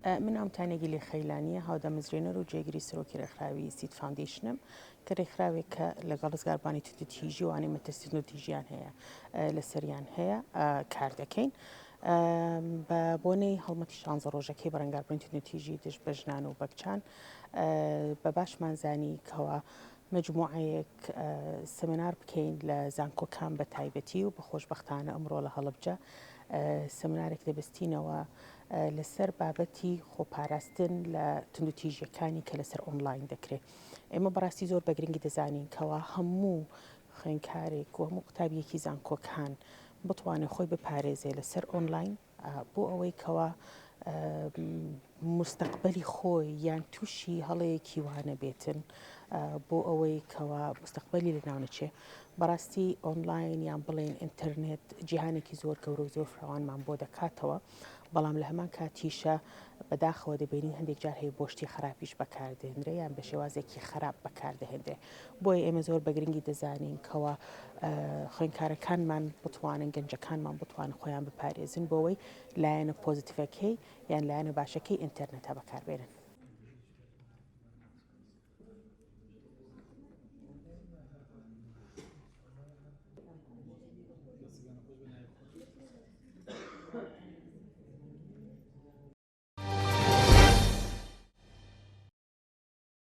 من ناومتانێکی لێ خەیلانیە هاودەمەزرێنەر و جێگیری سەرۆکی ڕێکخراوی سید فاوندیشنم کە ڕێکخراوێک کە لەگەڵ ڕزگاربانی تیژی وانەی مەترسیدن و تیژیان هەیە لەسەریان هەیە کار دەکەین. بە بۆنەی هەڵمەتی 16 ڕۆژەکەی بەڕێنگاربوونی تیژی دژ بە ژنان و بەکچان بە باشمانزانی کەوە مجموعەیەک سەمینار بکەین لە زانکۆکان بە تایبەتی و بە خۆشبەختانە ئەمڕۆ لە هەڵەبجە سەمینارێک دەبستینەوە لەسەر بابەتی خۆپاراستن لە تندوتیژیەکانی کە لەسەر ئۆنلاین دەکرێت. ئێمە بەڕاستی زۆر بە گرنگی دەزانین کەوا هەموو خوێندکارێک و هەموو قوتابیەکی زانکۆکان بتوانێت خۆی بپارێزێ لەسەر ئۆنلاین بۆ ئەوەی کەوا مستەقبەلی خۆی یان تووشی هەڵەیەکی وانە بێتن بۆ ئەوەی کەوا مستەقبەلی لەناو نەچێ. بەڕاستی ئۆنلاین یان بڵێن ئینتەرنێت جیهانێکی زۆر گەورە و زۆر فراوانمان بۆ دەکاتەوە، بەڵام لە هەمان کاتیشە بەداخەوە دەبینین هەندێک جار هەیە بۆشتی خراپیش بەکاردێنرێ یان بە شێوازێکی خراپ بەکاردەهێنرێ. بۆیە ئێمە زۆر بە گرنگی دەزانین کەوا خوێندکارەکانمان بتوانن گەنجەکانمان بتوانن خۆیان بپارێزن بۆەوەی لایەنە پۆزیتیڤەکەی یان لایەنە باشەکەی ئینتەرنێتە بەکاربێنن.